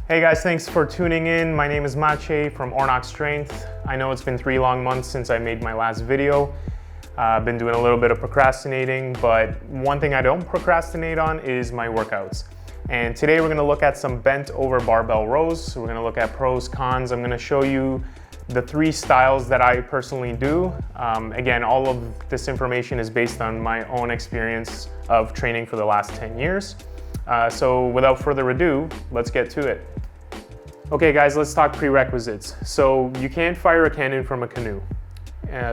Hey guys, thanks for tuning in. My name is Mache from Ornox Strength. I know it's been 3 long months since I made my last video. I've been doing a little bit of procrastinating, but one thing I don't procrastinate on is my workouts. And today we're gonna look at some bent over barbell rows. We're gonna look at pros, cons. I'm gonna show you the 3 styles that I personally do. Again, all of this information is based on my own experience of training for the last 10 years. So without further ado, let's get to it. Okay guys, let's talk prerequisites. So you can't fire a cannon from a canoe.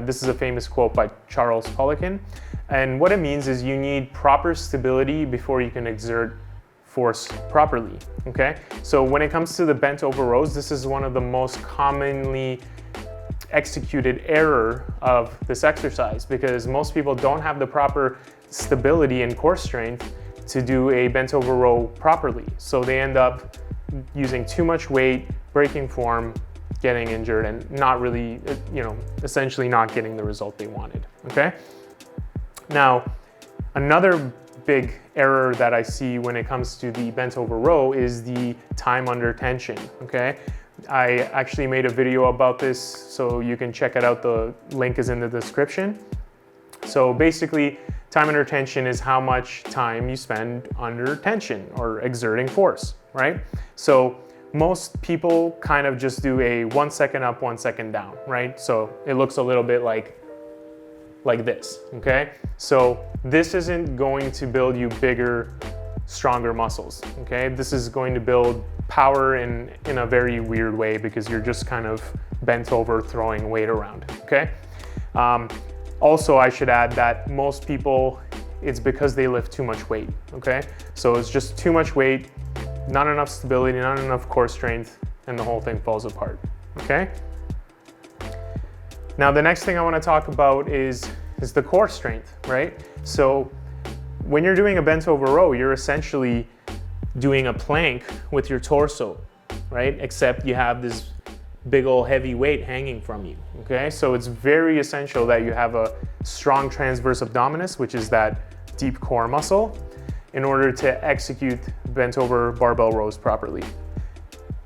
This is a famous quote by Charles Poliquin. And what it means is you need proper stability before you can exert force properly, okay? So when it comes to the bent over rows, this is one of the most commonly executed error of this exercise because most people don't have the proper stability and core strength to do a bent over row properly. So they end up using too much weight, breaking form, getting injured, and not really, essentially not getting the result they wanted, okay? Now, another big error that I see when it comes to the bent over row is the time under tension, okay? I actually made a video about this, so you can check it out. The link is in the description. So basically, time under tension is how much time you spend under tension or exerting force, right? So most people kind of just do a 1 second up, 1 second down, right? So it looks a little bit like this, okay? So this isn't going to build you bigger, stronger muscles, okay? This is going to build power in a very weird way because you're just kind of bent over throwing weight around, okay? Also, I should add that most people, it's because they lift too much weight, okay? So it's just too much weight, not enough stability, not enough core strength, and the whole thing falls apart, okay? Now, the next thing I wanna talk about is the core strength, right? So when you're doing a bent over row, you're essentially doing a plank with your torso, right? Except you have this big old heavy weight hanging from you, okay? So it's very essential that you have a strong transverse abdominis, which is that deep core muscle, in order to execute bent over barbell rows properly.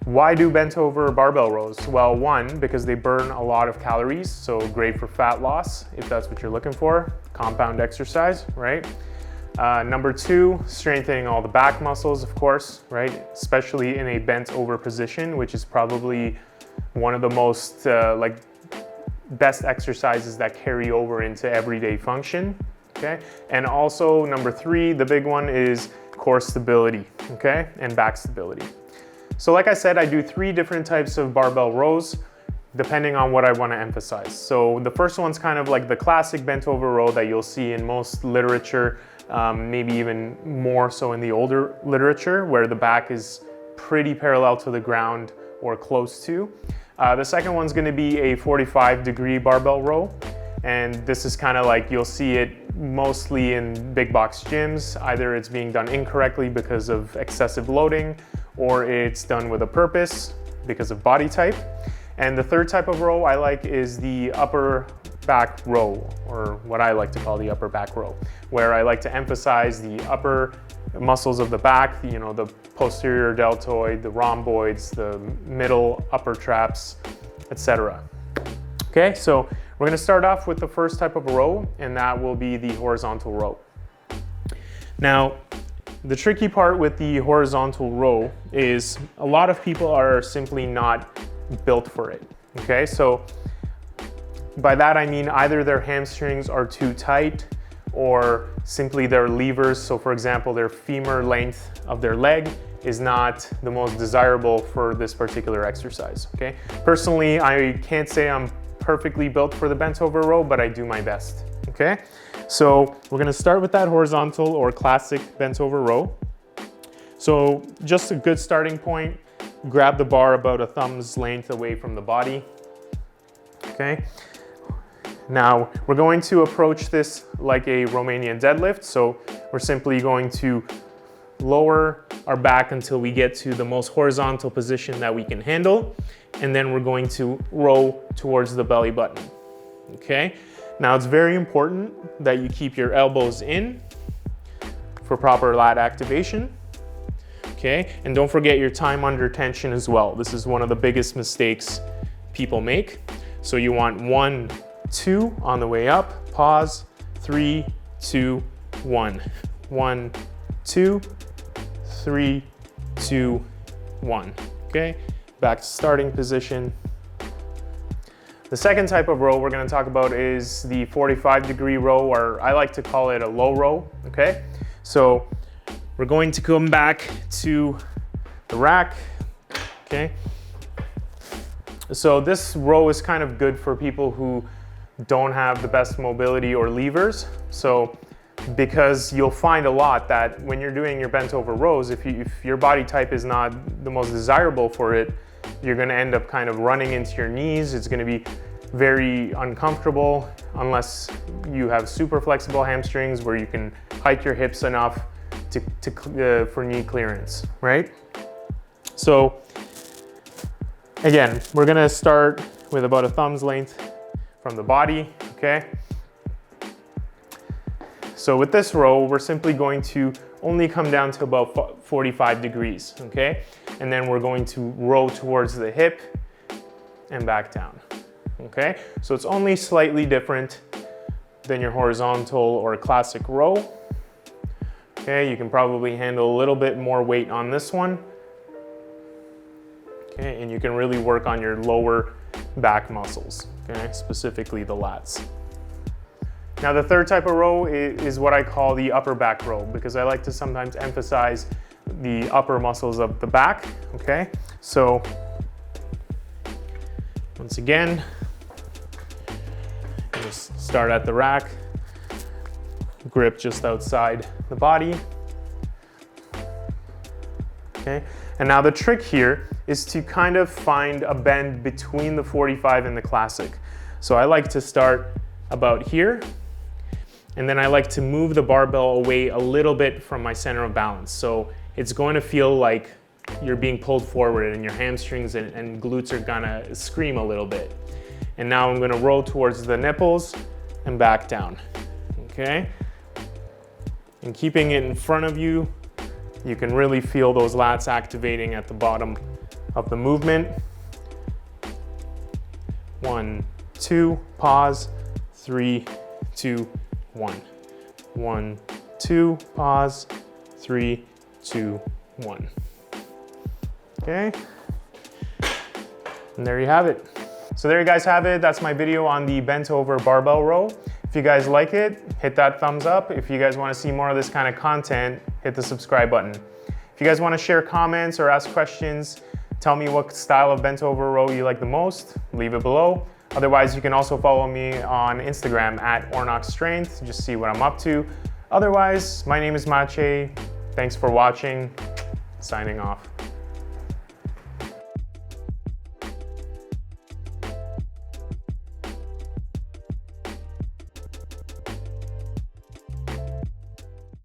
Why do bent over barbell rows? Well, one, because they burn a lot of calories, so great for fat loss, if that's what you're looking for, compound exercise, right? Number 2, strengthening all the back muscles, of course, right? Especially in a bent over position, which is probably one of the most best exercises that carry over into everyday function, okay? And also number 3, the big one, is core stability, okay? And back stability. So like I said, I do 3 different types of barbell rows depending on what I want to emphasize. So the first one's kind of like the classic bent over row that you'll see in most literature, maybe even more so in the older literature, where the back is pretty parallel to the ground or close to. The second one's gonna be a 45-degree barbell row. And this is kind of like, you'll see it mostly in big box gyms. Either it's being done incorrectly because of excessive loading, or it's done with a purpose because of body type. And the third type of row I like is the upper back row, or what I like to call the upper back row, where I like to emphasize the upper muscles of the back, the posterior deltoid, the rhomboids, the middle upper traps, etc. Okay, so we're gonna start off with the first type of row, and that will be the horizontal row. Now, the tricky part with the horizontal row is a lot of people are simply not built for it, okay? So by that I mean either their hamstrings are too tight or simply their levers, so for example, their femur length of their leg is not the most desirable for this particular exercise, okay? Personally, I can't say I'm perfectly built for the bent over row, but I do my best, okay? So we're gonna start with that horizontal or classic bent over row. So just a good starting point, grab the bar about a thumb's length away from the body, okay? Now, we're going to approach this like a Romanian deadlift. So we're simply going to lower our back until we get to the most horizontal position that we can handle. And then we're going to row towards the belly button, okay? Now, it's very important that you keep your elbows in for proper lat activation. okay? And don't forget your time under tension as well. This is one of the biggest mistakes people make. So you want 1, 2 on the way up, pause, 3, 2, 1. 1, 2, 3, 2, 1, okay? Back to starting position. The second type of row we're gonna talk about is the 45-degree row, or I like to call it a low row, okay? So we're going to come back to the rack, okay? So this row is kind of good for people who don't have the best mobility or levers. So because you'll find a lot that when you're doing your bent over rows, if your body type is not the most desirable for it, you're gonna end up kind of running into your knees. It's gonna be very uncomfortable unless you have super flexible hamstrings where you can hike your hips enough for knee clearance, right? So again, we're gonna start with about a thumb's length from the body, okay? So with this row, we're simply going to only come down to about 45 degrees, okay? And then we're going to row towards the hip and back down, okay? So it's only slightly different than your horizontal or classic row. Okay, you can probably handle a little bit more weight on this one. Okay, and you can really work on your lower back muscles, okay, specifically the lats. Now the third type of row is what I call the upper back row, because I like to sometimes emphasize the upper muscles of the back, okay? So once again, just start at the rack, grip just outside the body, okay? And now the trick here is to kind of find a bend between the 45 and the classic. So I like to start about here, and then I like to move the barbell away a little bit from my center of balance. So it's going to feel like you're being pulled forward and your hamstrings and glutes are gonna scream a little bit. And now I'm gonna roll towards the nipples and back down, okay? And keeping it in front of you, you can really feel those lats activating at the bottom of the movement. 1, 2, pause, 3, 2, 1. 1, 2, pause, 3, 2, 1. Okay, and there you have it. So there you guys have it. That's my video on the bent over barbell row. If you guys like it, hit that thumbs up. If you guys want to see more of this kind of content, hit the subscribe button. If you guys want to share comments or ask questions, tell me what style of bent over row you like the most, leave it below. Otherwise, you can also follow me on Instagram at ornoxstrength, just see what I'm up to. Otherwise, my name is Maciej. Thanks for watching. Signing off.